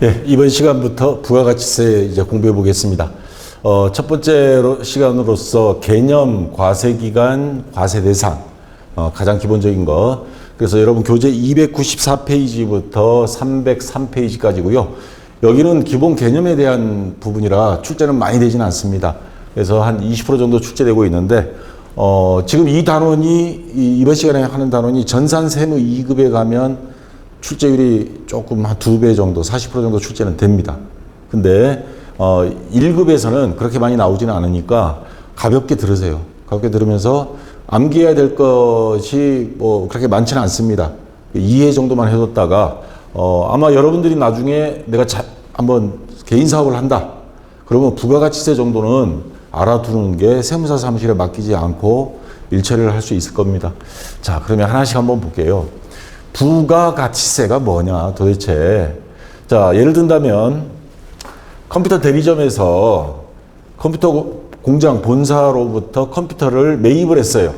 예, 이번 시간부터 부가가치세 이제 공부해 보겠습니다. 첫 번째 시간으로서 개념, 과세기간, 과세대상, 가장 기본적인 거. 그래서 여러분 교재 294페이지부터 303페이지까지고요. 여기는 기본 개념에 대한 부분이라 출제는 많이 되지는 않습니다. 그래서 한 20% 정도 출제되고 있는데, 지금 이 단원이, 이번 시간에 하는 단원이 전산세무 2급에 가면 출제율이 조금 한 2배 정도, 40% 정도 출제는 됩니다. 근데 1급에서는 그렇게 많이 나오지는 않으니까 가볍게 들으세요. 가볍게 들으면서 암기해야 될 것이 뭐 그렇게 많지는 않습니다. 이해 정도만 해뒀다가 아마 여러분들이 나중에 내가 한번 개인 사업을 한다. 그러면 부가가치세 정도는 알아두는 게 세무사 사무실에 맡기지 않고 일처리를 할 수 있을 겁니다. 자, 그러면 하나씩 한번 볼게요. 부가가치세가 뭐냐 도대체. 자, 예를 든다면 컴퓨터 대리점에서 컴퓨터 공장 본사로부터 컴퓨터를 매입을 했어요.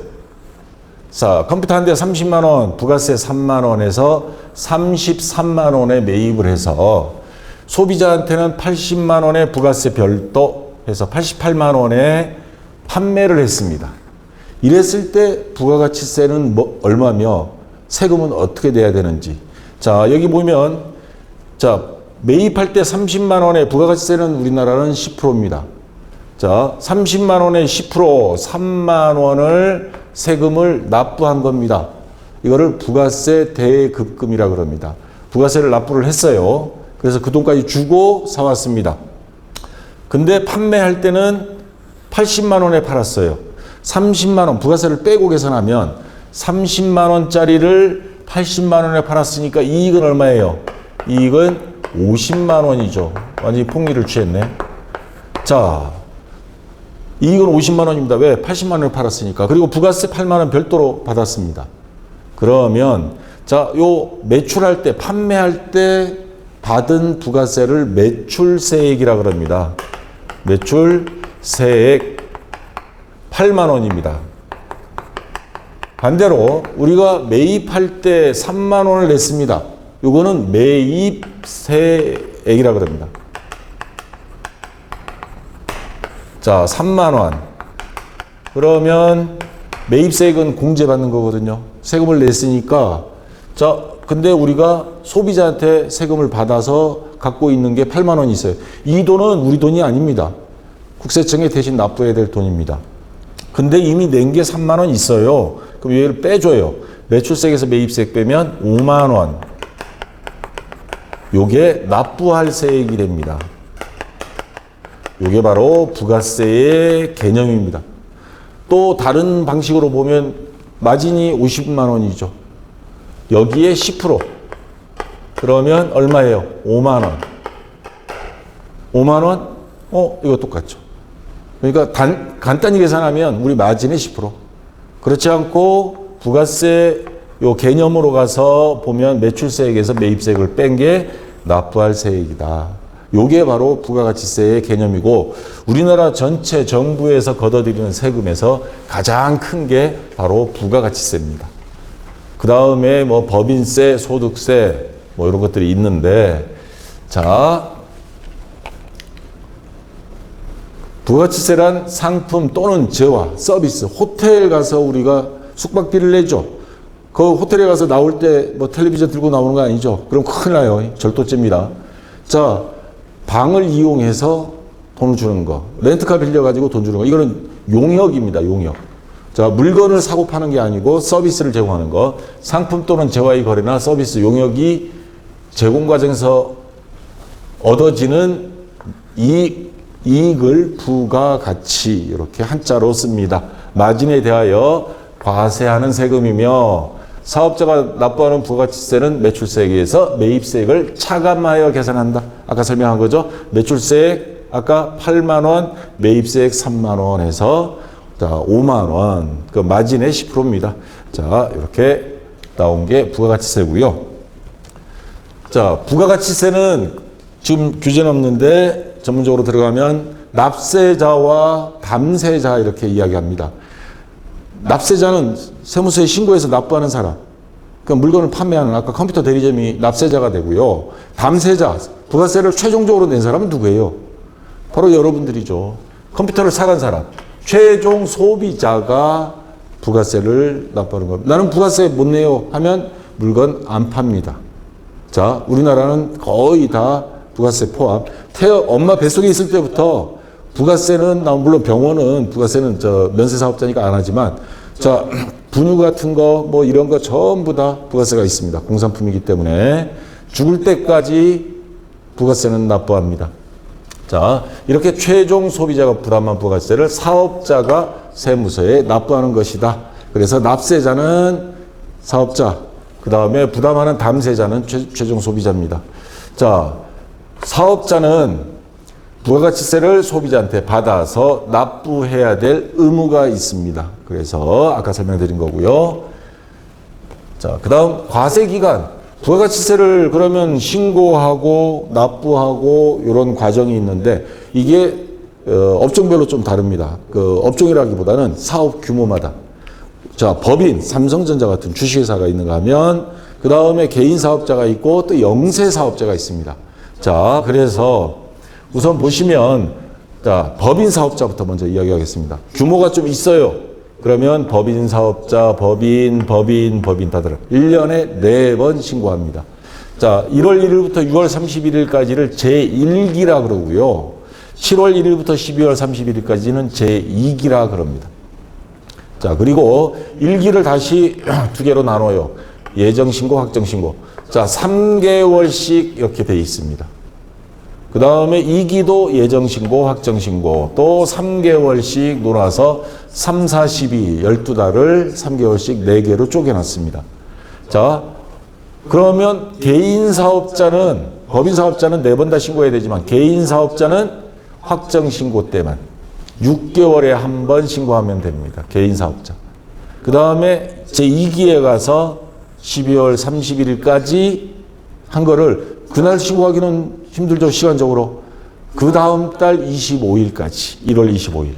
자, 컴퓨터 한 대 30만 원, 부가세 3만 원에서 33만 원에 매입을 해서 소비자한테는 80만 원의 부가세 별도 해서 88만 원에 판매를 했습니다. 이랬을 때 부가가치세는 얼마며 세금은 어떻게 내야 되는지. 자, 여기 보면, 자, 매입할 때 30만 원의 부가가치세는 우리나라는 10%입니다. 자, 30만 원의 10%, 3만 원을 세금을 납부한 겁니다. 이거를 부가세 대급금이라 그럽니다. 부가세를 납부를 했어요. 그래서 그 돈까지 주고 사왔습니다. 근데 판매할 때는 80만 원에 팔았어요. 30만 원, 부가세를 빼고 계산하면 30만 원짜리를 80만 원에 팔았으니까 이익은 얼마예요? 이익은 50만 원이죠. 완전히 폭리를 취했네. 자, 이익은 50만 원입니다. 왜? 80만 원을 팔았으니까. 그리고 부가세 8만 원 별도로 받았습니다. 그러면 자, 요 매출할 때, 판매할 때 받은 부가세를 매출세액이라 그럽니다. 매출세액 8만 원입니다. 반대로 우리가 매입할 때 3만 원을 냈습니다. 요거는 매입세액이라 그럽니다. 자, 3만 원. 그러면 매입세액은 공제받는 거거든요. 세금을 냈으니까. 자, 근데 우리가 소비자한테 세금을 받아서 갖고 있는 게 8만 원이 있어요. 이 돈은 우리 돈이 아닙니다. 국세청에 대신 납부해야 될 돈입니다. 근데 이미 낸 게 3만 원 있어요. 그럼 얘를 빼줘요. 매출세액에서 매입세액 빼면 5만 원. 요게 납부할 세액이 됩니다. 요게 바로 부가세의 개념입니다. 또 다른 방식으로 보면 마진이 50만 원이죠. 여기에 10%. 그러면 얼마예요? 5만 원. 5만 원? 이거 똑같죠. 그러니까 간단히 계산하면 우리 마진의 10%. 그렇지 않고 부가세 요 개념으로 가서 보면 매출세액에서 매입세액을 뺀 게 납부할 세액이다. 요게 바로 부가가치세의 개념이고 우리나라 전체 정부에서 걷어들이는 세금에서 가장 큰 게 바로 부가가치세입니다. 그 다음에 뭐 법인세, 소득세 뭐 이런 것들이 있는데 자, 부가가치세란 상품 또는 재화, 서비스, 호텔 가서 우리가 숙박비를 내죠. 그 호텔에 가서 나올 때 뭐 텔레비전 들고 나오는 거 아니죠. 그럼 큰일 나요. 절도죄입니다. 자, 방을 이용해서 돈을 주는 거, 렌트카 빌려가지고 돈 주는 거, 이거는 용역입니다. 용역. 자, 물건을 사고 파는 게 아니고 서비스를 제공하는 거, 상품 또는 재화의 거래나 서비스, 용역이 제공 과정에서 얻어지는 이익을 부가가치 이렇게 한자로 씁니다. 마진에 대하여 과세하는 세금이며 사업자가 납부하는 부가가치세는 매출세액에 의해서 매입세액을 차감하여 계산한다. 아까 설명한 거죠. 매출세액 아까 8만 원, 매입세액 3만 원 해서 자, 5만 원. 그 마진의 10%입니다. 자, 이렇게 나온 게 부가가치세고요. 자, 부가가치세는 지금 규제는 없는데 전문적으로 들어가면 납세자와 담세자 이렇게 이야기합니다. 납세자는 세무서에 신고해서 납부하는 사람. 그러니까 물건을 판매하는 아까 컴퓨터 대리점이 납세자가 되고요. 담세자, 부가세를 최종적으로 낸 사람은 누구예요? 바로 여러분들이죠. 컴퓨터를 사간 사람. 최종 소비자가 부가세를 납부하는 겁니다. 나는 부가세 못 내요 하면 물건 안 팝니다. 자, 우리나라는 거의 다 부가세 포함. 엄마 뱃속에 있을 때부터 부가세는, 물론 병원은 부가세는 면세 사업자니까 안 하지만, 자, 분유 같은 거, 뭐 이런 거 전부 다 부가세가 있습니다. 공산품이기 때문에. 죽을 때까지 부가세는 납부합니다. 자, 이렇게 최종 소비자가 부담한 부가세를 사업자가 세무서에 납부하는 것이다. 그래서 납세자는 사업자, 그 다음에 부담하는 담세자는 최종 소비자입니다. 자, 사업자는 부가가치세를 소비자한테 받아서 납부해야 될 의무가 있습니다. 그래서 아까 설명드린 거고요. 자, 그 다음 과세기간. 부가가치세를 그러면 신고하고 납부하고 이런 과정이 있는데 이게 업종별로 좀 다릅니다. 그 업종이라기보다는 사업 규모마다. 자, 법인, 삼성전자 같은 주식회사가 있는가 하면 그 다음에 개인 사업자가 있고 또 영세 사업자가 있습니다. 자, 그래서 우선 보시면, 자, 법인 사업자부터 먼저 이야기하겠습니다. 규모가 좀 있어요. 그러면 법인 사업자, 법인 다 들어. 1년에 4번 신고합니다. 자, 1월 1일부터 6월 31일까지를 제1기라 그러고요. 7월 1일부터 12월 31일까지는 제2기라 그럽니다. 자, 그리고 1기를 다시 두 개로 나눠요. 예정신고, 확정신고. 자, 3개월씩 이렇게 돼 있습니다. 그 다음에 2기도 예정신고, 확정신고, 또 3개월씩 놀아서 3, 4, 12, 12달을 3개월씩 4개로 쪼개놨습니다. 자, 그러면 개인 사업자는, 법인 사업자는 4번 다 신고해야 되지만, 개인 사업자는 확정신고 때만 6개월에 한 번 신고하면 됩니다. 개인 사업자. 그 다음에 제2기에 가서 12월 31일까지 한 거를 그날 신고하기는 힘들죠, 시간적으로. 그 다음 달 25일까지, 1월 25일.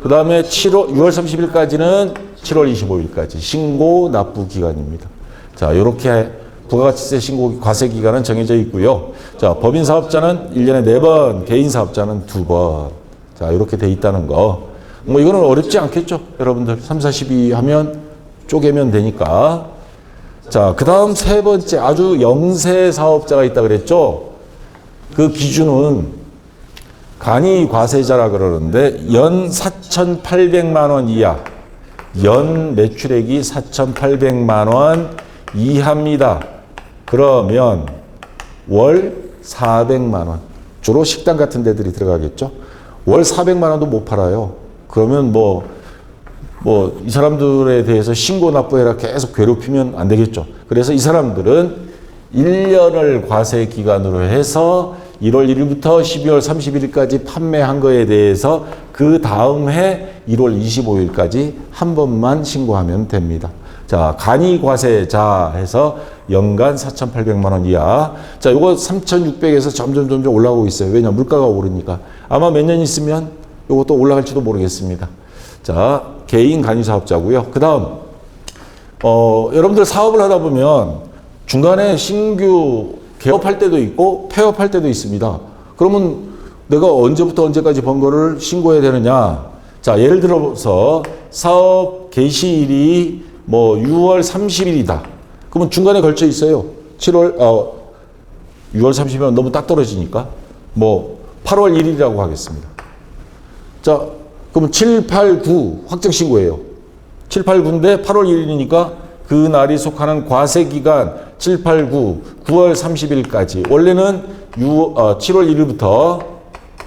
그 다음에 6월 30일까지는 7월 25일까지 신고 납부 기간입니다. 자, 이렇게 부가가치세 신고 과세 기간은 정해져 있고요. 자, 법인 사업자는 1년에 4번, 개인 사업자는 2번. 자, 이렇게 돼 있다는 거. 뭐 이거는 어렵지 않겠죠, 여러분들. 3, 4, 12 하면 쪼개면 되니까. 자, 그 다음 세 번째, 아주 영세 사업자가 있다 그랬죠? 그 기준은 간이 과세자라 그러는데 연 4,800만 원 이하, 연 매출액이 4,800만 원 이하입니다. 그러면 월 400만 원. 주로 식당 같은 데들이 들어가겠죠? 월 400만 원도 못 팔아요. 그러면 이 사람들에 대해서 신고 납부해라 계속 괴롭히면 안 되겠죠. 그래서 이 사람들은 1년을 과세 기간으로 해서 1월 1일부터 12월 31일까지 판매한 거에 대해서 그 다음 해 1월 25일까지 한 번만 신고하면 됩니다. 자, 간이 과세자 해서 연간 4,800만 원 이하. 자, 요거 3,600에서 점점 올라가고 있어요. 왜냐? 물가가 오르니까. 아마 몇 년 있으면 요것도 올라갈지도 모르겠습니다. 자, 개인 간이 사업자고요. 그 다음, 여러분들 사업을 하다 보면 중간에 신규 개업할 때도 있고 폐업할 때도 있습니다. 그러면 내가 언제부터 언제까지 번 거를 신고해야 되느냐? 자, 예를 들어서 사업 개시일이 6월 30일이다. 그러면 중간에 걸쳐 있어요. 6월 30일은 너무 딱 떨어지니까 8월 1일이라고 하겠습니다. 자, 그럼 7, 8, 9 확정 신고예요. 7, 8, 9인데 8월 1일이니까 그 날이 속하는 과세 기간 7, 8, 9, 9월 30일까지. 원래는 7월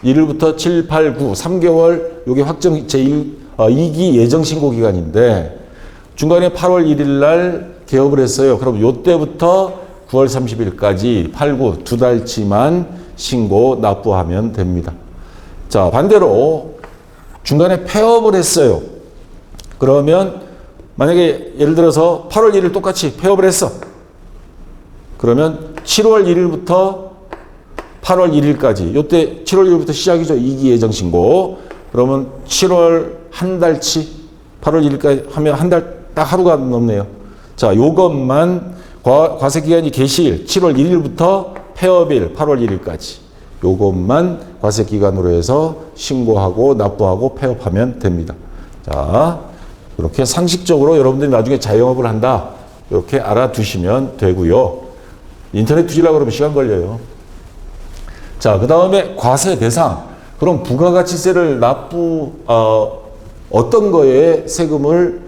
1일부터 7, 8, 9, 3개월 요게 확정 제2기 예정 신고 기간인데 중간에 8월 1일 날 개업을 했어요. 그럼 요때부터 9월 30일까지 8, 9 두 달치만 신고 납부하면 됩니다. 자, 반대로 중간에 폐업을 했어요. 그러면 만약에 예를 들어서 8월 1일 똑같이 폐업을 했어. 그러면 7월 1일부터 8월 1일까지 요때 7월 1일부터 시작이죠. 2기 예정 신고. 그러면 7월 한 달치 8월 1일까지 하면 한 달 딱 하루가 넘네요. 자, 요것만 과세 기간이 개시일 7월 1일부터 폐업일 8월 1일까지 요것만 과세기간으로 해서 신고하고 납부하고 폐업하면 됩니다. 자, 이렇게 상식적으로 여러분들이 나중에 자영업을 한다 이렇게 알아두시면 되고요. 인터넷 뒤지려고 그러면 시간 걸려요. 자, 그 다음에 과세 대상. 그럼 부가가치세를 어떤 거에 세금을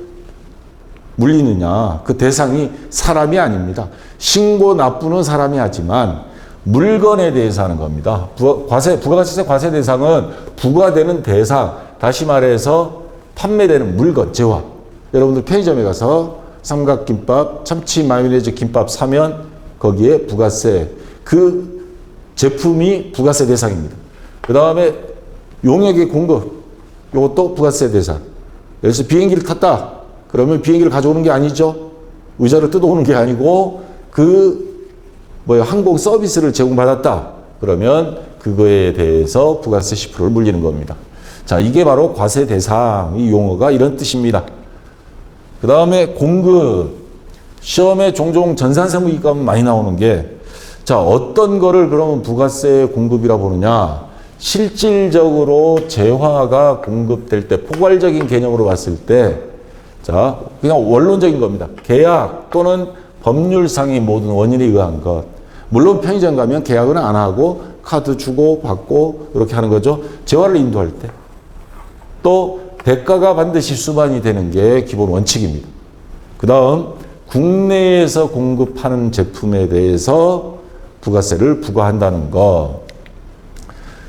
물리느냐. 그 대상이 사람이 아닙니다. 신고 납부는 사람이 하지만 물건에 대해서 하는 겁니다. 부가가치세 과세 대상은 부과되는 대상, 다시 말해서 판매되는 물건, 재화. 여러분들 편의점에 가서 삼각김밥, 참치 마요네즈 김밥 사면 거기에 부가세, 그 제품이 부가세 대상입니다. 그 다음에 용역의 공급, 이것도 부가세 대상. 예를 들어서 비행기를 탔다. 그러면 비행기를 가져오는 게 아니죠. 의자를 뜯어오는 게 아니고 항공 서비스를 제공받았다. 그러면 그거에 대해서 부가세 10%를 물리는 겁니다. 자, 이게 바로 과세 대상, 이 용어가 이런 뜻입니다. 그 다음에 공급. 시험에 종종 전산세무이익 많이 나오는 게, 자, 어떤 거를 그러면 부가세 공급이라 보느냐. 실질적으로 재화가 공급될 때, 포괄적인 개념으로 봤을 때, 자, 그냥 원론적인 겁니다. 계약 또는 법률상의 모든 원인에 의한 것. 물론 편의점 가면 계약은 안 하고 카드 주고 받고 이렇게 하는 거죠. 재화를 인도할 때. 또 대가가 반드시 수반이 되는 게 기본 원칙입니다. 그 다음 국내에서 공급하는 제품에 대해서 부가세를 부과한다는 거.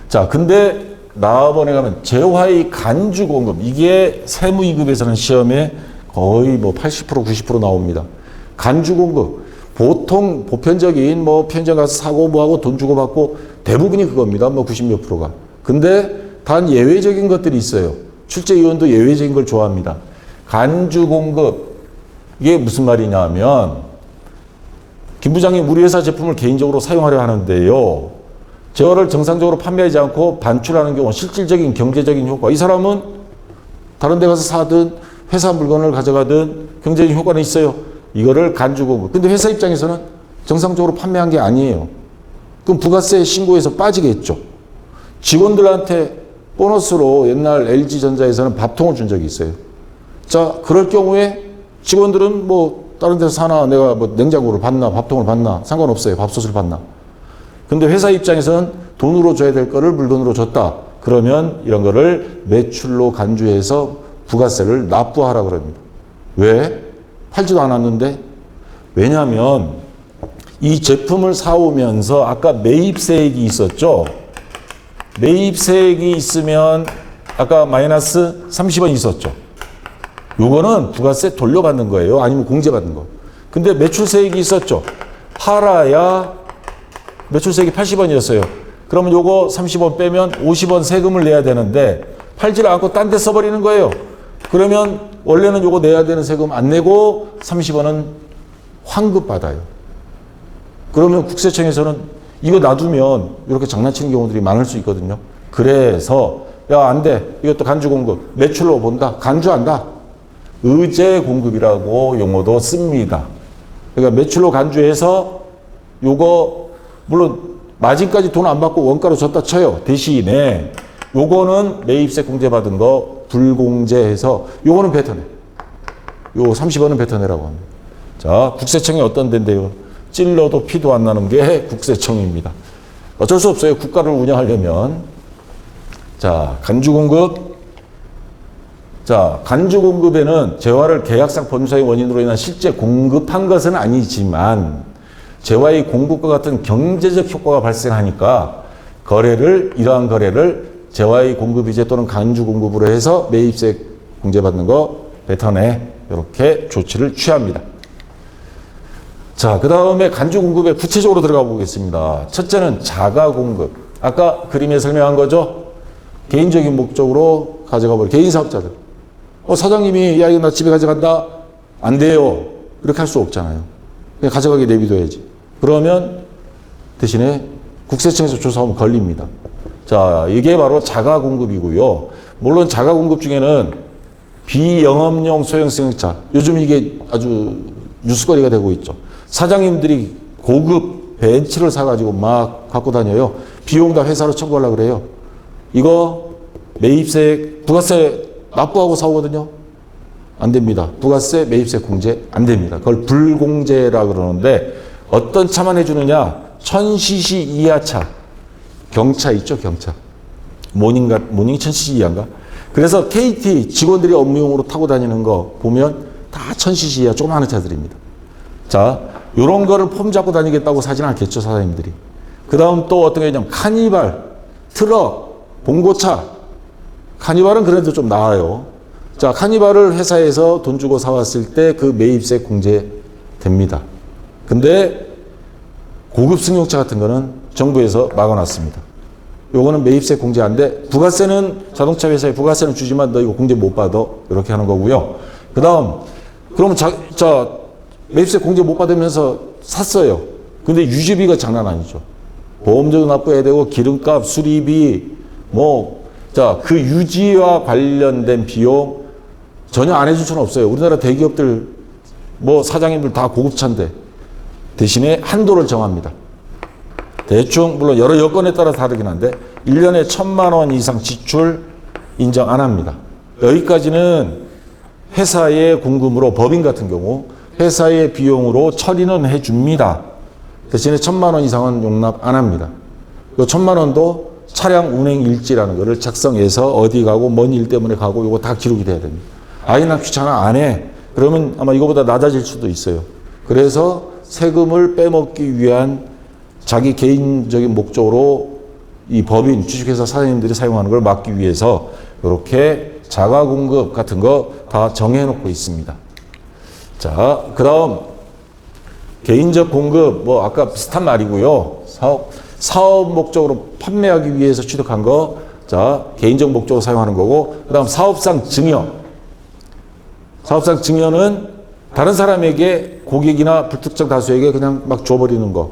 자, 근데 나번에 가면 재화의 간주 공급, 이게 세무이급에서는 시험에 거의 80% 90% 나옵니다. 간주 공급. 보통 보편적인 편의점 가서 사고 뭐하고 돈 주고 받고 대부분이 그겁니다. 90몇 %가. 근데 단 예외적인 것들이 있어요. 출제위원도 예외적인 걸 좋아합니다. 간주 공급. 이게 무슨 말이냐 하면, 김 부장님 우리 회사 제품을 개인적으로 사용하려 하는데요. 재화를 정상적으로 판매하지 않고 반출하는 경우 실질적인 경제적인 효과. 이 사람은 다른 데 가서 사든 회사 물건을 가져가든 경제적인 효과는 있어요. 이거를 간주 공급. 근데 회사 입장에서는 정상적으로 판매한 게 아니에요. 그럼 부가세 신고에서 빠지겠죠. 직원들한테 보너스로 옛날 LG전자에서는 밥통을 준 적이 있어요. 자, 그럴 경우에 직원들은 다른 데서 사나, 내가 냉장고를 받나, 밥통을 받나, 상관없어요. 밥솥을 받나. 근데 회사 입장에서는 돈으로 줘야 될 거를 물돈으로 줬다. 그러면 이런 거를 매출로 간주해서 부가세를 납부하라 그럽니다. 왜? 팔지도 않았는데. 왜냐하면 이 제품을 사오면서 아까 매입세액이 있었죠. 매입세액이 있으면 아까 마이너스 30원 있었죠. 요거는 부가세 돌려받는 거예요. 아니면 공제받는 거. 근데 매출세액이 있었죠. 팔아야 매출세액이 80원이었어요. 그러면 요거 30원 빼면 50원 세금을 내야 되는데 팔지를 않고 딴 데 써버리는 거예요. 그러면 원래는 요거 내야 되는 세금 안 내고 30원은 환급받아요. 그러면 국세청에서는 이거 놔두면 이렇게 장난치는 경우들이 많을 수 있거든요. 그래서 야, 안 돼. 이것도 간주 공급. 매출로 본다. 간주한다. 의제 공급이라고 용어도 씁니다. 그러니까 매출로 간주해서 요거 물론 마진까지 돈 안 받고 원가로 줬다 쳐요. 대신에 요거는 매입세 공제받은 거 불공제해서 요거는 뱉어내. 요 30원은 뱉어내라고 합니다. 자, 국세청이 어떤 데인데요. 찔러도 피도 안 나는 게 국세청입니다. 어쩔 수 없어요. 국가를 운영하려면. 자, 간주 공급. 자, 간주 공급에는 재화를 계약상 범죄의 원인으로 인한 실제 공급한 것은 아니지만 재화의 공급과 같은 경제적 효과가 발생하니까 이러한 거래를 재화의 공급이제 또는 간주 공급으로 해서 매입세 공제받는 거 뱉어내. 이렇게 조치를 취합니다. 자, 그 다음에 간주 공급에 구체적으로 들어가 보겠습니다. 첫째는 자가 공급. 아까 그림에 설명한 거죠. 개인적인 목적으로 가져가 버려. 개인 사업자들. 사장님이 야, 이거 나 집에 가져간다. 안 돼요. 이렇게 할 수 없잖아요. 그냥 가져가게 내비둬야지. 그러면 대신에 국세청에서 조사하면 걸립니다. 자, 이게 바로 자가 공급이고요. 물론 자가 공급 중에는 비영업용 소형 승용차. 요즘 이게 아주 뉴스거리가 되고 있죠. 사장님들이 고급 벤츠를 사가지고 막 갖고 다녀요. 비용 다 회사로 청구하려고 그래요. 이거 매입세, 부가세 납부하고 사오거든요. 안 됩니다. 부가세, 매입세 공제 안 됩니다. 그걸 불공제라 그러는데 어떤 차만 해주느냐? 1000cc 이하 차. 경차 있죠, 경차. 모닝이 1000cc 이하인가? 그래서 KT 직원들이 업무용으로 타고 다니는 거 보면 다 1000cc 이하 조그마한 차들입니다. 자, 요런 거를 폼 잡고 다니겠다고 사진 않겠죠, 사장님들이. 그 다음 또 어떤 게 있냐면 카니발, 트럭, 봉고차. 카니발은 그래도 좀 나아요. 자, 카니발을 회사에서 돈 주고 사왔을 때 그 매입세 공제됩니다. 근데 고급 승용차 같은 거는 정부에서 막아놨습니다. 요거는 매입세 공제 안 돼. 부가세는 자동차 회사에 부가세는 주지만 너 이거 공제 못 받아. 이렇게 하는 거고요. 그 다음, 그러면 매입세 공제 못 받으면서 샀어요. 근데 유지비가 장난 아니죠. 보험료도 납부해야 되고, 기름값, 수리비, 그 유지와 관련된 비용 전혀 안 해줄 수는 없어요. 우리나라 대기업들, 사장님들 다 고급차인데, 대신에 한도를 정합니다. 대충, 물론 여러 여건에 따라 다르긴 한데, 1년에 1000만 원 이상 지출 인정 안 합니다. 여기까지는 회사의 공금으로, 법인 같은 경우, 회사의 비용으로 처리는 해줍니다. 대신에 1000만 원 이상은 용납 안 합니다. 그 1000만 원도 차량 운행 일지라는 거를 작성해서 어디 가고, 뭔 일 때문에 가고, 이거 다 기록이 돼야 됩니다. 나 귀찮아, 안 해. 그러면 아마 이거보다 낮아질 수도 있어요. 그래서 세금을 빼먹기 위한 자기 개인적인 목적으로 이 법인, 주식회사 사장님들이 사용하는 걸 막기 위해서 이렇게 자가 공급 같은 거 다 정해놓고 있습니다. 자, 그 다음 개인적 공급, 아까 비슷한 말이고요. 사업 목적으로 판매하기 위해서 취득한 거, 자, 개인적 목적으로 사용하는 거고, 그 다음 사업상 증여. 사업상 증여는 다른 사람에게, 고객이나 불특정 다수에게 그냥 막 줘버리는 거.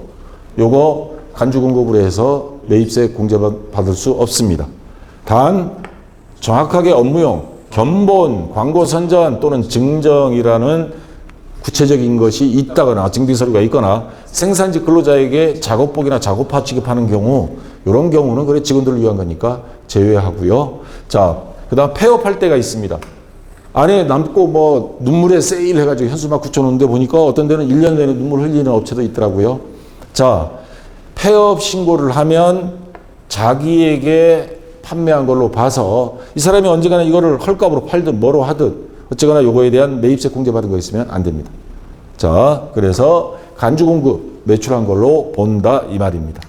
요거 간주 공급으로 해서 매입세 공제받을 수 없습니다. 단 정확하게 업무용, 견본, 광고 선전 또는 증정이라는 구체적인 것이 있다거나 증빙 서류가 있거나 생산직 근로자에게 작업복이나 작업화 지급하는 경우, 이런 경우는 그래 직원들을 위한 거니까 제외하고요. 자, 그다음 폐업할 때가 있습니다. 안에 남고 눈물에 세일 해가지고 현수막 붙여놓는데 보니까 어떤 데는 1년 내내 눈물 흘리는 업체도 있더라고요. 자, 폐업 신고를 하면 자기에게 판매한 걸로 봐서 이 사람이 언젠가는 이거를 헐값으로 팔든 뭐로 하든 어쨌거나 요거에 대한 매입세 공제받은 거 있으면 안 됩니다. 자, 그래서 간주 공급 매출한 걸로 본다 이 말입니다.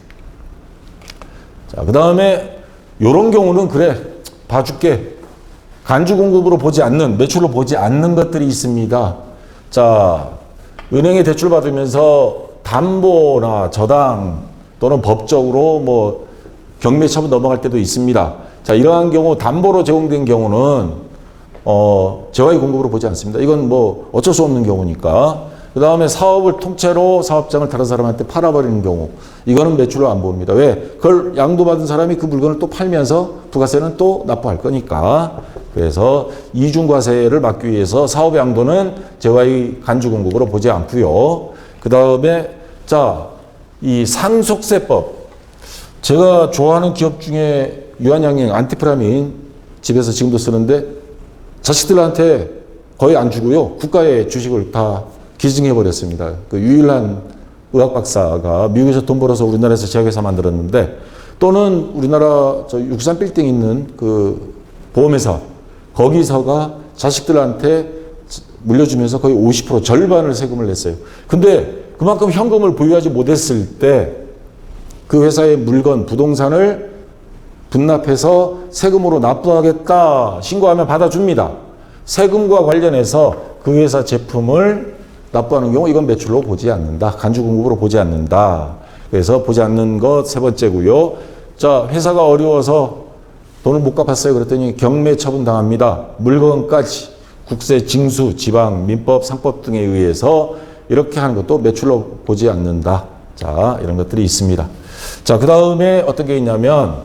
자, 그 다음에 요런 경우는 그래 봐줄게. 간주 공급으로 보지 않는, 매출로 보지 않는 것들이 있습니다. 자, 은행에 대출 받으면서 담보나 저당 또는 법적으로 경매 처분 넘어갈 때도 있습니다. 자, 이러한 경우 담보로 제공된 경우는 재화의 공급으로 보지 않습니다. 이건 어쩔 수 없는 경우니까. 그 다음에 사업을 통째로 사업장을 다른 사람한테 팔아버리는 경우, 이거는 매출로 안 봅니다. 왜? 그걸 양도받은 사람이 그 물건을 또 팔면서 부가세는 또 납부할 거니까. 그래서 이중과세를 막기 위해서 사업 양도는 재화의 간주 공급으로 보지 않고요. 그 다음에 이 상속세법. 제가 좋아하는 기업 중에 유한양행 안티프라민 집에서 지금도 쓰는데 자식들한테 거의 안 주고요. 국가의 주식을 다 기증해버렸습니다. 그 유일한 의학 박사가 미국에서 돈 벌어서 우리나라에서 제약회사 만들었는데, 또는 우리나라 63 빌딩 있는 그 보험회사, 거기서가 자식들한테 물려주면서 거의 50% 절반을 세금을 냈어요. 근데 그만큼 현금을 보유하지 못했을 때 그 회사의 물건, 부동산을 분납해서 세금으로 납부하겠다 신고하면 받아줍니다. 세금과 관련해서 그 회사 제품을 납부하는 경우 이건 매출로 보지 않는다. 간주 공급으로 보지 않는다. 그래서 보지 않는 것 세 번째고요. 자, 회사가 어려워서 돈을 못 갚았어요. 그랬더니 경매 처분 당합니다. 물건까지 국세, 징수, 지방, 민법, 상법 등에 의해서 이렇게 하는 것도 매출로 보지 않는다. 자, 이런 것들이 있습니다. 자, 그 다음에 어떤 게 있냐면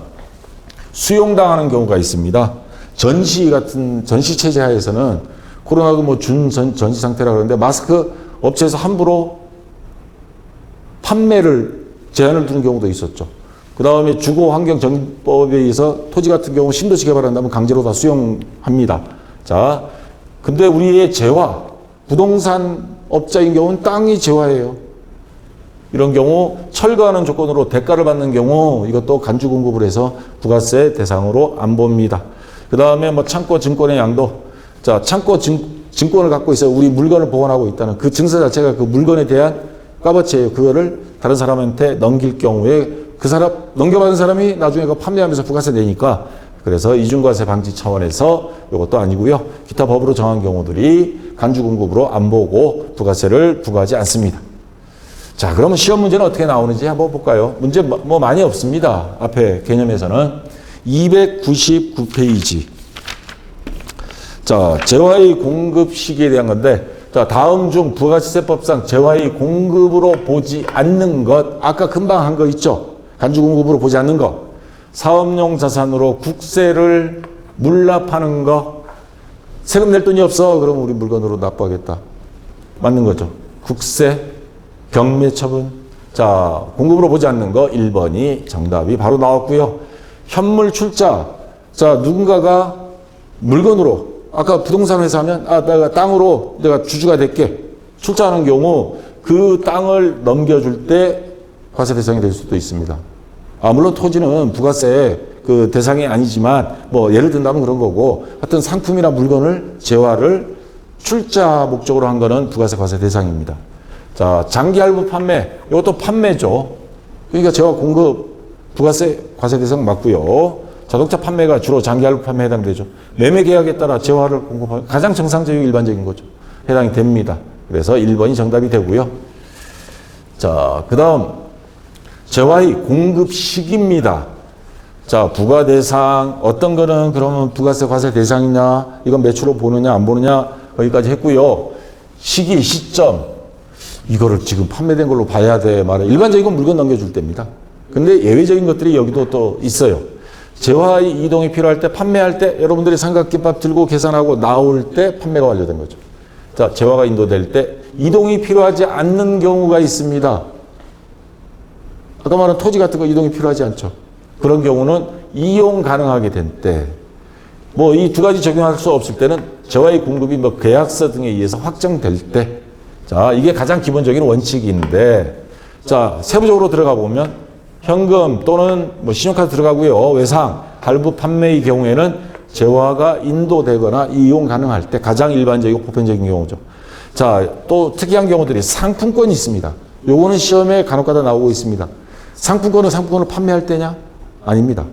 수용당하는 경우가 있습니다. 전시 체제 하에서는 코로나도 전시 상태라 그러는데 마스크 업체에서 함부로 판매를 제한을 두는 경우도 있었죠. 그 다음에 주거환경정비법에 의해서 토지 같은 경우 신도시 개발한다면 강제로 다 수용합니다. 자, 근데 우리의 재화, 부동산 업자인 경우는 땅이 재화예요. 이런 경우 철거하는 조건으로 대가를 받는 경우 이것도 간주 공급을 해서 부가세 대상으로 안 봅니다. 그 다음에 뭐 창고 증권의 양도. 자, 창고 증권을 갖고 있어 우리 물건을 보관하고 있다는 그 증서 자체가 그 물건에 대한 값어치예요. 그거를 다른 사람한테 넘길 경우에 그 사람, 넘겨받은 사람이 나중에 그 판매하면서 부가세 내니까 그래서 이중과세 방지 차원에서 이것도 아니고요. 기타 법으로 정한 경우들이 간주 공급으로 안 보고 부가세를 부과하지 않습니다. 자, 그러면 시험 문제는 어떻게 나오는지 한번 볼까요? 문제 뭐 많이 없습니다. 앞에 개념에서는 299페이지. 자, 재화의 공급 시기에 대한 건데, 자, 다음 중 부가세법상 재화의 공급으로 보지 않는 것, 아까 금방 한 거 있죠? 간주 공급으로 보지 않는 것. 사업용 자산으로 국세를 물납하는 거. 세금 낼 돈이 없어. 그러면 우리 물건으로 납부하겠다. 맞는 거죠. 국세, 경매 처분. 자, 공급으로 보지 않는 거 1번이 정답이 바로 나왔고요. 현물 출자. 자, 누군가가 물건으로 아까 부동산 회사 하면 내가 땅으로 내가 주주가 될게. 출자하는 경우 그 땅을 넘겨줄 때 과세 대상이 될 수도 있습니다. 물론 토지는 부가세 그 대상이 아니지만 뭐 예를 든다면 그런 거고 하여튼 상품이나 물건을 재화를 출자 목적으로 한 거는 부가세 과세 대상입니다. 자, 장기 할부 판매 이것도 판매죠. 그러니까 재화 공급 부가세 과세 대상 맞고요. 자동차 판매가 주로 장기 할부 판매에 해당되죠. 매매 계약에 따라 재화를 공급하는 가장 정상적이고 일반적인 거죠. 해당이 됩니다. 그래서 1번이 정답이 되고요. 자, 그 다음 재화의 공급 시기입니다. 자, 부과 대상 어떤 거는 그러면 부가세 과세 대상이냐 이건 매출로 보느냐 안 보느냐 거기까지 했고요. 시기 시점 이거를 지금 판매된 걸로 봐야 돼 말해. 일반적인 건 물건 넘겨줄 때입니다. 근데 예외적인 것들이 여기도 또 있어요. 재화의 이동이 필요할 때 판매할 때 여러분들이 삼각김밥 들고 계산하고 나올 때 판매가 완료된 거죠. 자, 재화가 인도될 때 이동이 필요하지 않는 경우가 있습니다. 아까 말한 토지 같은 거 이동이 필요하지 않죠. 그런 경우는 이용 가능하게 된 때, 뭐 이 두 가지 적용할 수 없을 때는 재화의 공급이 뭐 계약서 등에 의해서 확정될 때, 자, 이게 가장 기본적인 원칙인데, 자, 세부적으로 들어가 보면 현금 또는 뭐 신용카드 들어가고요. 외상, 할부 판매의 경우에는 재화가 인도되거나 이용 가능할 때 가장 일반적이고 보편적인 경우죠. 자, 또 특이한 경우들이 상품권이 있습니다. 요거는 시험에 간혹가다 나오고 있습니다. 상품권을 판매할 때냐? 아닙니다.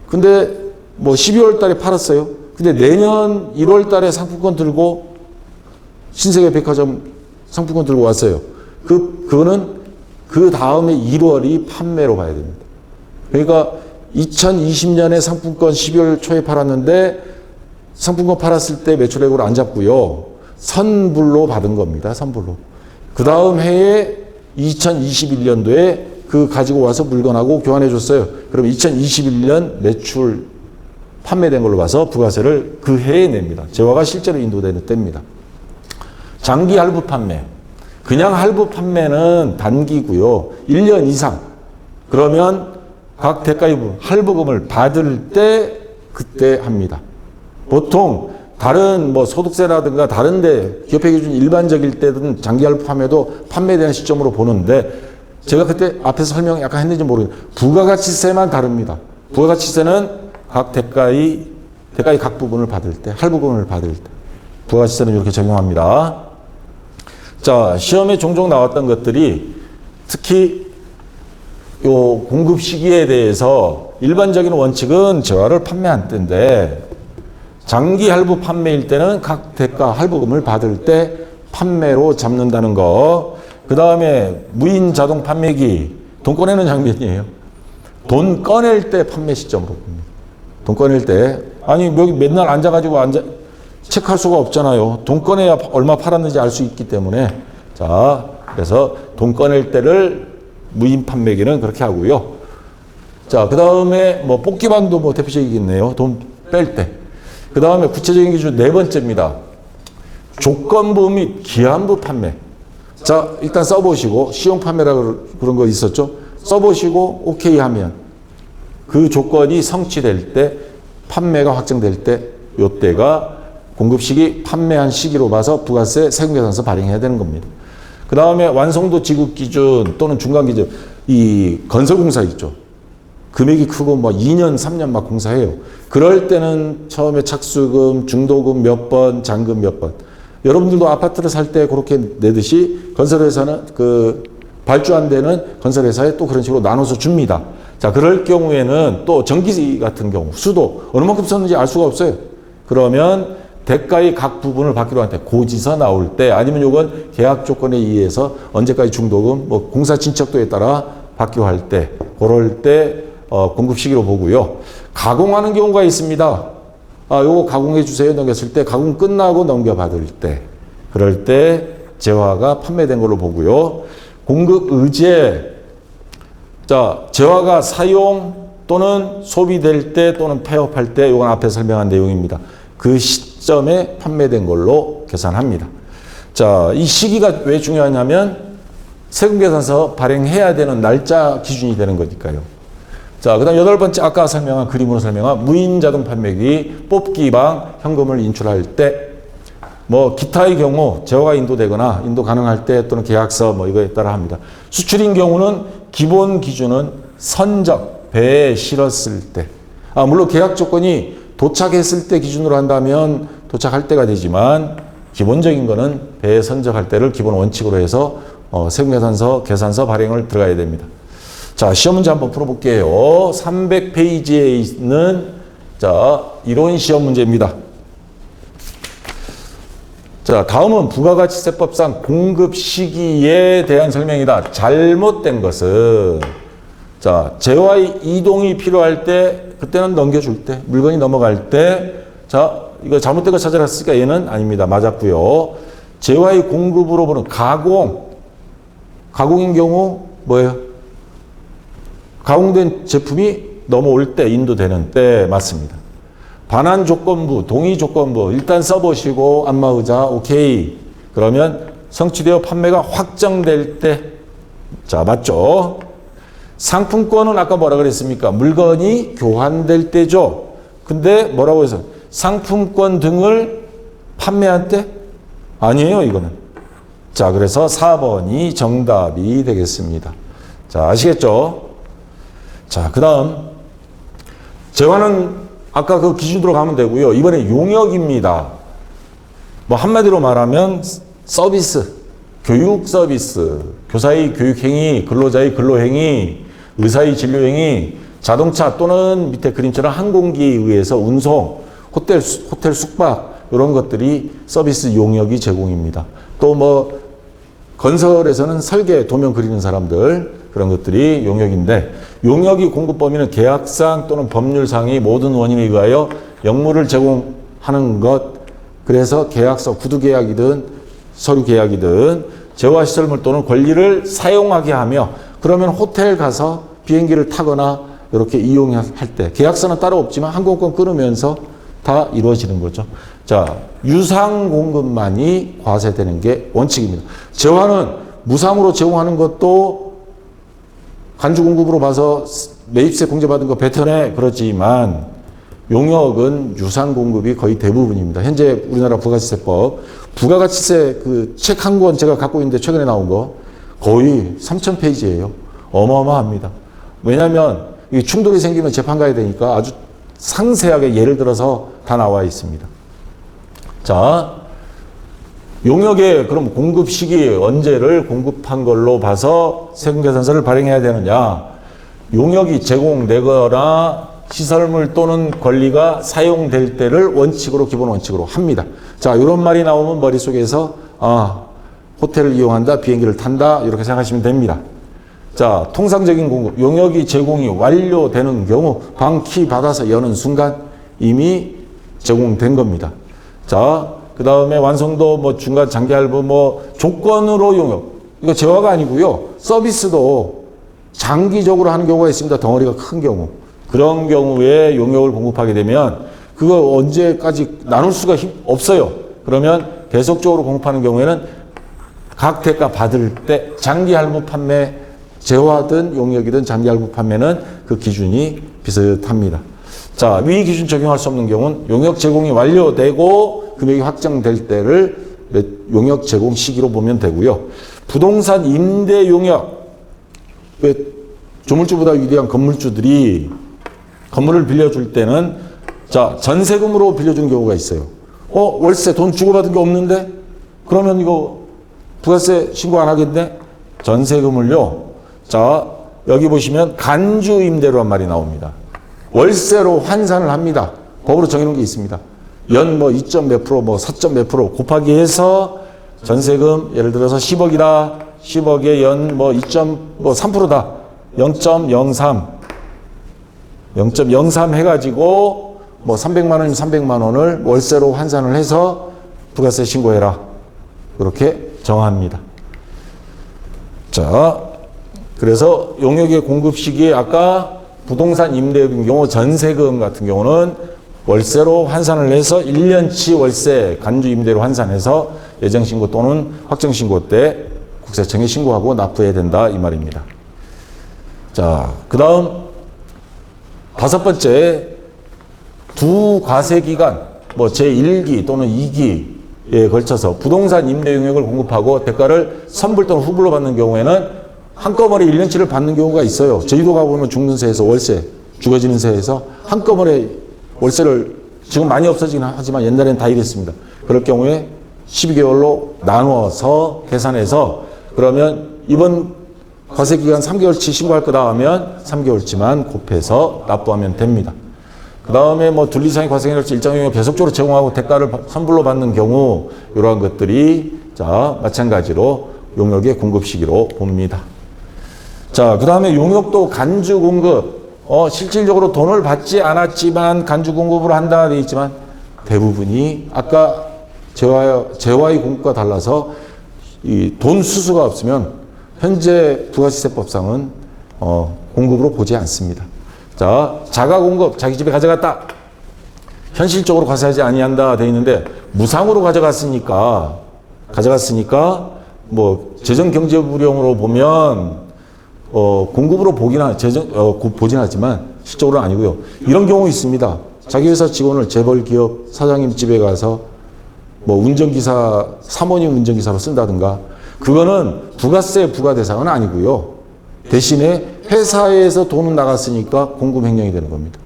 근데 뭐 12월 달에 팔았어요. 근데 내년 1월 달에 상품권 들고 신세계 백화점 상품권 들고 왔어요. 그거는 그 다음에 1월이 판매로 봐야 됩니다. 그러니까 2020년에 상품권 12월 초에 팔았는데 상품권 팔았을 때 매출액으로 안 잡고요. 선불로 받은 겁니다. 선불로. 그 다음 해에 2021년도에 그 가지고 와서 물건하고 교환해 줬어요. 그럼 2021년 매출 판매된 걸로 봐서 부가세를 그 해에 냅니다. 재화가 실제로 인도되는 때입니다. 장기 할부 판매. 그냥 할부 판매는 단기고요. 1년 이상. 그러면 각 대가입부 할부금을 받을 때 그때 합니다. 보통 다른 뭐 소득세라든가 다른데 기업회 기준 일반적일 때든 장기 할부 판매도 판매되는 시점으로 보는데 제가 그때 앞에서 설명 약간 했는지 모르겠는데 부가가치세만 다릅니다. 부가가치세는 각 대가의 각 부분을 받을 때, 할부금을 받을 때 부가가치세는 이렇게 적용합니다. 자, 시험에 종종 나왔던 것들이 특히 요 공급 시기에 대해서 일반적인 원칙은 재화를 판매한 때인데 장기 할부 판매일 때는 각 대가 할부금을 받을 때 판매로 잡는다는 거. 그 다음에 무인 자동 판매기, 돈 꺼내는 장면이에요. 돈 꺼낼 때 판매 시점으로 봅니다. 돈 꺼낼 때. 아니, 여기 맨날 앉아가지고 체크할 수가 없잖아요. 돈 꺼내야 얼마 팔았는지 알 수 있기 때문에. 자, 그래서 돈 꺼낼 때를 무인 판매기는 그렇게 하고요. 자, 그 다음에 뭐 뽑기방도 뭐 대표적이겠네요. 돈 뺄 때. 그 다음에 구체적인 기준 네 번째입니다. 조건부 및 기한부 판매. 자, 일단 써보시고 시용 판매라 그런 거 있었죠. 써보시고 오케이 하면 그 조건이 성취될 때 판매가 확정될 때 요때가 공급시기 판매한 시기로 봐서 부가세 세금계산서 발행해야 되는 겁니다. 그 다음에 완성도 지급 기준 또는 중간 기준 이 건설공사 있죠. 금액이 크고 뭐 2년 3년 막 공사해요. 그럴 때는 처음에 착수금 중도금 몇 번 잔금 몇 번 여러분들도 아파트를 살 때 그렇게 내듯이 건설회사는 그 발주한 데는 건설회사에 또 그런 식으로 나눠서 줍니다. 자, 그럴 경우에는 또 전기 같은 경우 수도 어느 만큼 썼는지 알 수가 없어요. 그러면 대가의 각 부분을 받기로 할 때 고지서 나올 때 아니면 요건 계약 조건에 의해서 언제까지 중도금 뭐 공사 진척도에 따라 받기로 할 때 그럴 때 공급 시기로 보고요. 가공하는 경우가 있습니다. 요거 가공해 주세요 넘겼을 때 가공 끝나고 넘겨받을 때 그럴 때 재화가 판매된 걸로 보고요. 공급 의제 자 재화가 사용 또는 소비될 때 또는 폐업할 때 요건 앞에 설명한 내용입니다. 그 시점에 판매된 걸로 계산합니다. 자, 이 시기가 왜 중요하냐면 세금계산서 발행해야 되는 날짜 기준이 되는 거니까요. 자, 그 다음 8번째 아까 설명한 그림으로 설명한 무인자동 판매기 뽑기방 현금을 인출할 때 뭐 기타의 경우 재화가 인도되거나 인도 가능할 때 또는 계약서 뭐 이거에 따라 합니다. 수출인 경우는 기본 기준은 선적, 배에 실었을 때 물론 계약 조건이 도착했을 때 기준으로 한다면 도착할 때가 되지만 기본적인 거는 배에 선적할 때를 기본 원칙으로 해서 세금계산서, 계산서 발행을 들어가야 됩니다. 자, 시험 문제 한번 풀어볼게요. 300페이지에 있는 자 이론 시험 문제입니다. 자, 다음은 부가가치세법상 공급 시기에 대한 설명이다. 잘못된 것은 자, 재화의 이동이 필요할 때 그때는 넘겨줄 때 물건이 넘어갈 때 자, 이거 잘못된 거 찾아라 했으니까 얘는 아닙니다. 맞았고요. 재화의 공급으로 보는 가공인 경우 뭐예요? 가공된 제품이 넘어올 때 인도되는 때 맞습니다. 반환 조건부, 동의 조건부 일단 써보시고 안마의자 오케이. 그러면 성취되어 판매가 확정될 때 자 맞죠? 상품권은 아까 뭐라 그랬습니까? 물건이 교환될 때죠. 근데 뭐라고 해서 상품권 등을 판매할 때? 아니에요 이거는. 자 그래서 4번이 정답이 되겠습니다. 자 아시겠죠? 자 그 다음 재화는 아까 그 기준으로 가면 되고요. 이번에 용역입니다. 뭐 한마디로 말하면 서비스, 교육 서비스, 교사의 교육행위, 근로자의 근로행위, 의사의 진료행위, 자동차 또는 밑에 그림처럼 항공기에 의해서 운송, 호텔 숙박 이런 것들이 서비스 용역이 제공입니다. 또 뭐 건설에서는 설계, 도면 그리는 사람들 그런 것들이 용역인데 용역이 공급 범위는 계약상 또는 법률상의 모든 원인에 의하여 역물을 제공하는 것 그래서 계약서, 구두계약이든 서류계약이든 재화시설물 또는 권리를 사용하게 하며 그러면 호텔 가서 비행기를 타거나 이렇게 이용할 때 계약서는 따로 없지만 항공권 끊으면서 다 이루어지는 거죠. 자, 유상 공급만이 과세되는 게 원칙입니다. 재화는 무상으로 제공하는 것도 간주 공급으로 봐서 매입세 공제받은 거 뱉어내 그렇지만 용역은 유상 공급이 거의 대부분입니다. 현재 우리나라 부가가치세법 부가가치세 그 책 한 권 제가 갖고 있는데 최근에 나온 거 거의 3,000페이지예요. 어마어마합니다. 왜냐하면 이 충돌이 생기면 재판 가야 되니까 아주 상세하게 예를 들어서 다 나와 있습니다. 자, 용역의 그럼 공급 시기 언제를 공급한 걸로 봐서 세금계산서를 발행해야 되느냐? 용역이 제공되거나 시설물 또는 권리가 사용될 때를 원칙으로 기본 원칙으로 합니다. 자, 이런 말이 나오면 머릿속에서 호텔을 이용한다, 비행기를 탄다 이렇게 생각하시면 됩니다. 자, 통상적인 공급, 용역이 제공이 완료되는 경우 방키 받아서 여는 순간 이미 제공된 겁니다. 자, 그 다음에 완성도 뭐 중간 장기 할부 뭐 조건으로 용역 이거 재화가 아니고요. 서비스도 장기적으로 하는 경우가 있습니다. 덩어리가 큰 경우. 그런 경우에 용역을 공급하게 되면 그거 언제까지 나눌 수가 없어요. 그러면 계속적으로 공급하는 경우에는 각 대가 받을 때 장기 할부 판매 재화든 용역이든 잠재할부 판매는 그 기준이 비슷합니다. 자, 위 기준 적용할 수 없는 경우는 용역 제공이 완료되고 금액이 확정될 때를 용역 제공 시기로 보면 되고요. 부동산 임대 용역, 왜 조물주보다 위대한 건물주들이 건물을 빌려줄 때는 자, 전세금으로 빌려준 경우가 있어요. 월세 돈 주고받은 게 없는데? 그러면 이거 부가세 신고 안 하겠네? 전세금을요. 자, 여기 보시면 간주 임대료란 말이 나옵니다. 월세로 환산을 합니다. 법으로 정해놓은 게 있습니다. 연 2점 몇 프로, 4점 몇 프로 곱하기 해서 전세금 예를 들어서 10억이다. 10억에 연 2.3%다. 0.03 해가지고 300만 원이면 300만 원을 월세로 환산을 해서 부가세 신고해라. 그렇게 정합니다. 자, 그래서 용역의 공급 시기에 아까 부동산 임대인 경우 전세금 같은 경우는 월세로 환산을 해서 1년치 월세 간주 임대로 환산해서 예정신고 또는 확정신고 때 국세청에 신고하고 납부해야 된다 이 말입니다. 자, 그 다음 5번째 두 과세기간 제1기 또는 2기에 걸쳐서 부동산 임대 용역을 공급하고 대가를 선불 또는 후불로 받는 경우에는 한꺼번에 1년치를 받는 경우가 있어요. 제주도 가보면 중등세에서 월세, 주거지는 세에서 한꺼번에 월세를 지금 많이 없어지긴 하지만 옛날에는 다 이랬습니다. 그럴 경우에 12개월로 나누어서 계산해서 그러면 이번 과세기간 3개월치 신고할 거다 하면 3개월치만 곱해서 납부하면 됩니다. 그 다음에 둘 이상의 과세기간을 일정 용역 계속적으로 제공하고 대가를 선불로 받는 경우 이러한 것들이 자 마찬가지로 용역의 공급 시기로 봅니다. 자, 그 다음에 용역도 간주 공급 실질적으로 돈을 받지 않았지만 간주 공급을 한다 되어 있지만 대부분이 아까 재화의 공급과 달라서 이 돈 수수가 없으면 현재 부가시세법상은 공급으로 보지 않습니다. 자, 자가 공급 자기 집에 가져갔다. 현실적으로 과세하지 아니한다 되어 있는데 무상으로 가져갔으니까 재정 경제 불용으로 보면 공급으로 보진 하지만 실적으로는 아니고요. 이런 경우 있습니다. 자기 회사 직원을 재벌 기업 사장님 집에 가서 운전기사, 사모님 운전기사로 쓴다든가 그거는 부가세 부과 대상은 아니고요. 대신에 회사에서 돈은 나갔으니까 공급 횡령이 되는 겁니다.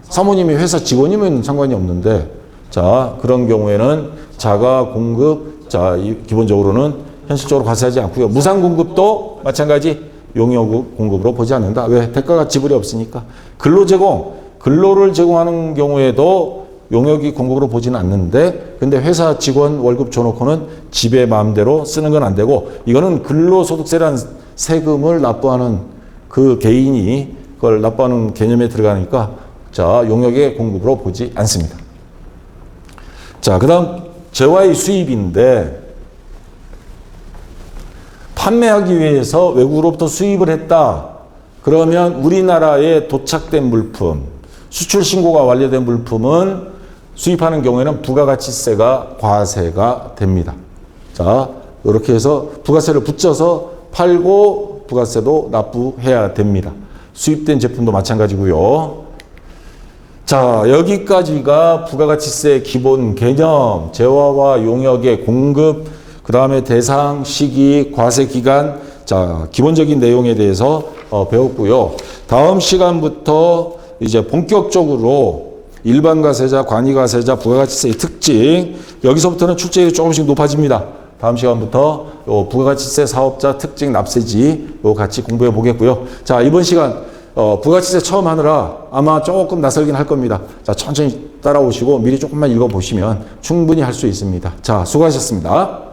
사모님이 회사 직원이면 상관이 없는데 자, 그런 경우에는 자가 공급, 자, 기본적으로는 현실적으로 과세하지 않고요. 무상 공급도 마찬가지 용역 공급으로 보지 않는다. 왜? 대가가 지불이 없으니까. 근로를 제공하는 경우에도 용역이 공급으로 보지는 않는데 근데 회사 직원 월급 줘놓고는 집에 마음대로 쓰는 건 안 되고 이거는 근로소득세라는 세금을 납부하는 그 개인이 그걸 납부하는 개념에 들어가니까 자, 용역의 공급으로 보지 않습니다. 자, 그 다음 재화의 수입인데 판매하기 위해서 외국으로부터 수입을 했다. 그러면 우리나라에 도착된 물품, 수출 신고가 완료된 물품은 수입하는 경우에는 부가가치세가 과세가 됩니다. 자, 이렇게 해서 부가세를 붙여서 팔고 부가세도 납부해야 됩니다. 수입된 제품도 마찬가지고요. 자, 여기까지가 부가가치세 기본 개념, 재화와 용역의 공급, 그 다음에 대상, 시기, 과세 기간, 자, 기본적인 내용에 대해서 배웠고요. 다음 시간부터 이제 본격적으로 일반 과세자, 관이 과세자, 부가가치세의 특징, 여기서부터는 출제율이 조금씩 높아집니다. 다음 시간부터 부가가치세 사업자 특징 납세지 같이 공부해 보겠고요. 자, 이번 시간 부가가치세 처음 하느라 아마 조금 낯설긴 할 겁니다. 자, 천천히 따라오시고 미리 조금만 읽어보시면 충분히 할 수 있습니다. 자, 수고하셨습니다.